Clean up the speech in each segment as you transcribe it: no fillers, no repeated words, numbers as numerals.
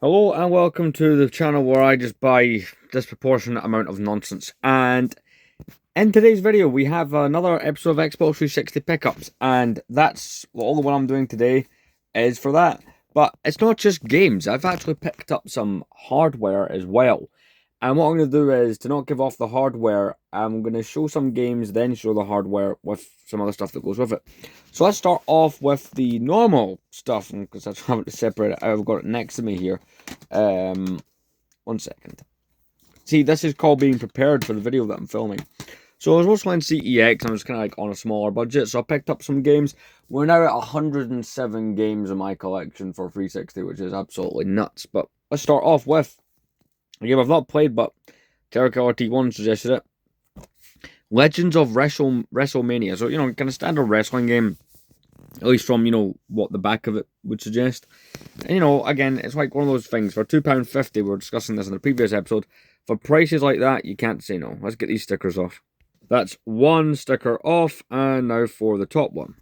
Hello and welcome to the channel where I just buy disproportionate amount of nonsense. And in today's video, we have another episode of Xbox 360 pickups, and that's all the one I'm doing today is for that. But it's not just games. I've actually picked up some hardware as well. And what I'm going to do is to not give off the hardware, I'm going to show some games, then show the hardware with some other stuff that goes with it. So let's start off with the normal stuff, because I'm having to separate it out. I've got it next to me here. 1 second. See, this is called being prepared for the video that I'm filming. So I was mostly on CEX, I was kind of like on a smaller budget, so I picked up some games. We're now at 107 games in my collection for 360, which is absolutely nuts. But let's start off with a game I've not played, but Terror T1 suggested it. Legends of WrestleMania. So, kind of standard wrestling game, at least from, what the back of it would suggest. And, again, it's like one of those things. For £2.50, we were discussing this in the previous episode. For prices like that, you can't say no. Let's get these stickers off. That's one sticker off, and now for the top one.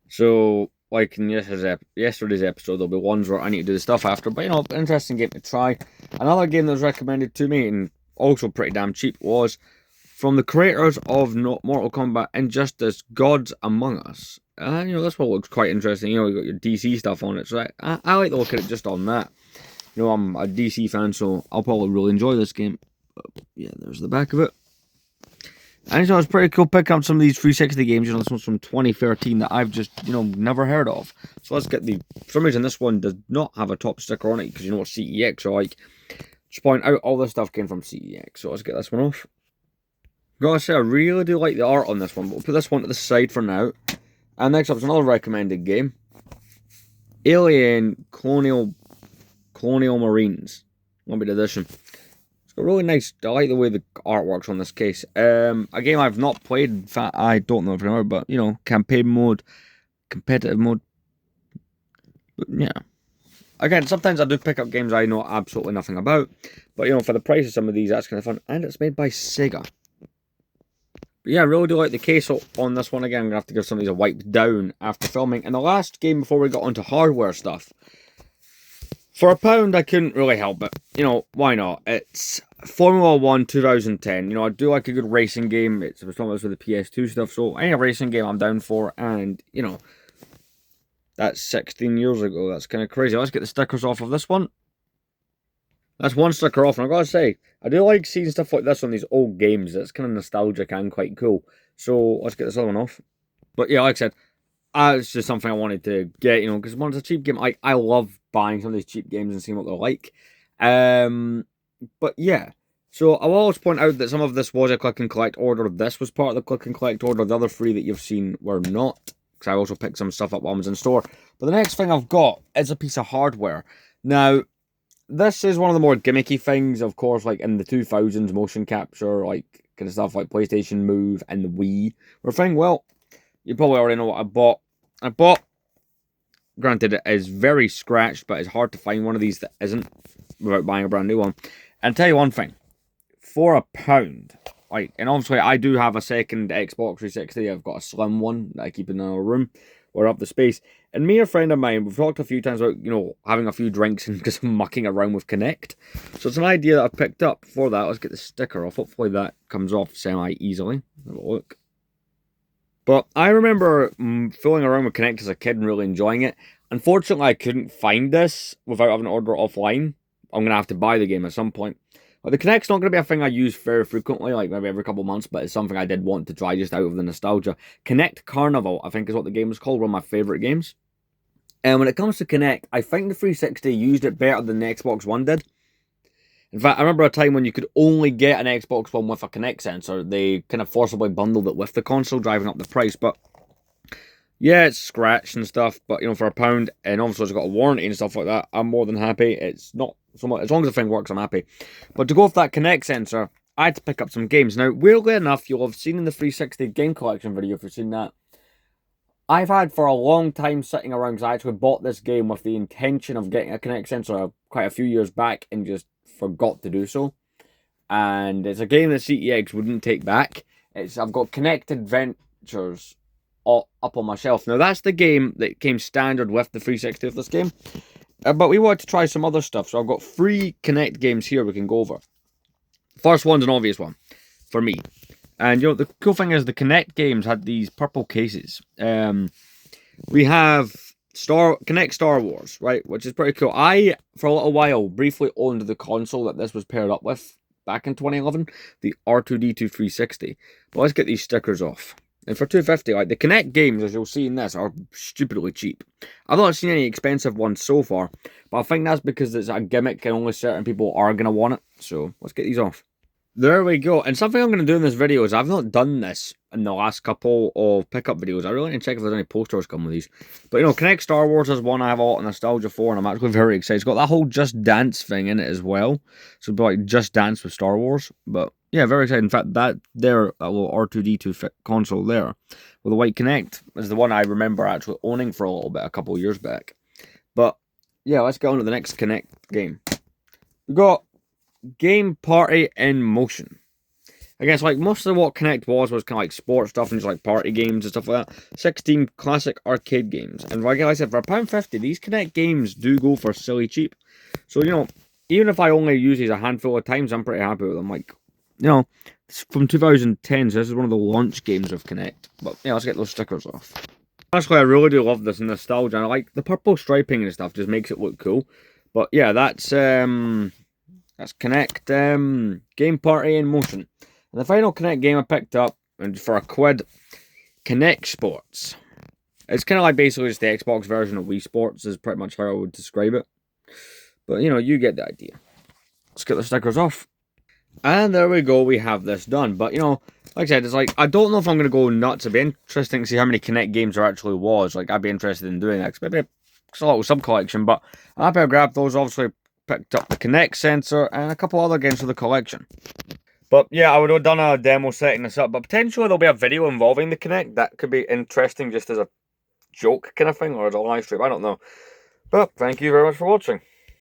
So, like in yesterday's episode, there'll be ones where I need to do the stuff after. But, interesting game to try. Another game that was recommended to me, and also pretty damn cheap, was from the creators of Mortal Kombat Injustice, Gods Among Us. This one looks quite interesting. You got your DC stuff on it. So I like to look at it just on that. I'm a DC fan, so I'll probably really enjoy this game. But yeah, there's the back of it. And it's pretty cool picking up some of these 360 games. This one's from 2013 that I've just, never heard of. So let's get for some reason, this one does not have a top sticker on it, because what CEX are like. Just point out, all this stuff came from CEX. So let's get this one off. Gotta say, I really do like the art on this one, but we'll put this one to the side for now. And next up is another recommended game. Alien Colonial Marines. Limited edition. It's got really nice, I like the way the art works on this case. A game I've not played, in fact, I don't know if I remember, but, campaign mode, competitive mode. But, yeah. Again, sometimes I do pick up games I know absolutely nothing about. But, for the price of some of these, that's kind of fun. And it's made by Sega. But yeah, I really do like the case on this one. Again, I'm going to have to give some of these a wipe down after filming. And the last game before we got onto hardware stuff. For £1, I couldn't really help it. Why not? It's Formula 1 2010. I do like a good racing game. It's with the PS2 stuff. So any racing game I'm down for. And, that's 16 years ago. That's kind of crazy. Let's get the stickers off of this one. That's one sticker off. And I gotta say, I do like seeing stuff like this on these old games. It's kind of nostalgic and quite cool. So let's get this other one off. But yeah, like I said, it's just something I wanted to get, because when it's a cheap game, I love buying some of these cheap games and seeing what they're like. But yeah, so I'll always point out that some of this was a click and collect order. This was part of the click and collect order. The other three that you've seen were not, because I also picked some stuff up while I was in store. But the next thing I've got is a piece of hardware. Now, this is one of the more gimmicky things, of course, like in the 2000s, motion capture, like kind of stuff like PlayStation Move and the Wii. We're thinking, well, you probably already know what I bought, granted, it is very scratched, but it's hard to find one of these that isn't without buying a brand new one. And I'll tell you one thing, for £1, and obviously I do have a second Xbox 360, I've got a slim one that I keep in another room, or up the space. And me and a friend of mine, we've talked a few times about, having a few drinks and just mucking around with Kinect. So it's an idea that I've picked up for that. Let's get the sticker off. Hopefully that comes off semi-easily. Have a look. But I remember fooling around with Kinect as a kid and really enjoying it. Unfortunately, I couldn't find this without having to order it offline. I'm going to have to buy the game at some point. But the Kinect's not going to be a thing I use very frequently, like maybe every couple of months, but it's something I did want to try just out of the nostalgia. Kinect Carnival, I think is what the game is called, one of my favourite games. And when it comes to Kinect, I think the 360 used it better than the Xbox One did. In fact, I remember a time when you could only get an Xbox One with a Kinect sensor. They kind of forcibly bundled it with the console, driving up the price. But yeah, it's scratched and stuff, but for £1, and obviously it's got a warranty and stuff like that, I'm more than happy. It's not so much, as long as the thing works, I'm happy. But to go with that Kinect sensor, I had to pick up some games. Now, weirdly enough, you'll have seen in the 360 game collection video, if you've seen that, I've had for a long time sitting around, because I actually bought this game with the intention of getting a Kinect sensor quite a few years back and just forgot to do so. And it's a game that CEX wouldn't take back. I've got Kinect Adventures up on my shelf. Now, that's the game that came standard with the 360 of this game. But we wanted to try some other stuff, so I've got 3 Kinect games here we can go over. First one's an obvious one for me. And you know, the cool thing is the Kinect games had these purple cases. We have Kinect Star Wars, right, which is pretty cool. I, for a little while, briefly owned the console that this was paired up with back in 2011, the R2D2 360. But let's get these stickers off. And for $250, like the Kinect games, as you'll see in this, are stupidly cheap. I've not seen any expensive ones so far, but I think that's because it's a gimmick and only certain people are going to want it. So let's get these off. There we go. And something I'm going to do in this video is I've not done this in the last couple of pickup videos. I really need to check if there's any posters come with these. But you know, Kinect Star Wars is one I have a lot of nostalgia for, and I'm actually very excited. It's got that whole Just Dance thing in it as well. So it'll be like Just Dance with Star Wars. But yeah, very excited. In fact, that little R2D2 console there with the white Kinect is the one I remember actually owning for a little bit a couple of years back. But yeah, let's get on to the next Kinect game. We got Game Party in Motion. I guess like most of what Kinect was kind of like sports stuff and just like party games and stuff like that. 16 classic arcade games. And like I said, for £1.50, these Kinect games do go for silly cheap. So, you know, even if I only use these a handful of times, I'm pretty happy with them. Like, you know, it's from 2010, so this is one of the launch games of Kinect. But yeah, let's get those stickers off. Honestly, I really do love this nostalgia. And I like the purple striping and stuff, just makes it look cool. But yeah, that's Kinect Game Party in Motion. And the final Kinect game I picked up, and for £1, Kinect Sports. It's kind of like basically just the Xbox version of Wii Sports, is pretty much how I would describe it. But, you know, you get the idea. Let's get the stickers off. And there we go, we have this done. But, you know, like I said, it's like, I don't know if I'm going to go nuts. It'd be interesting to see how many Kinect games there actually was. Like, I'd be interested in doing that. Maybe it's a little sub-collection, but I'm happy I grabbed those. Obviously, picked up the Kinect sensor and a couple other games for the collection. But yeah, I would have done a demo setting this up, but potentially there'll be a video involving the Kinect. That could be interesting just as a joke kind of thing, or as a live stream, I don't know. But thank you very much for watching.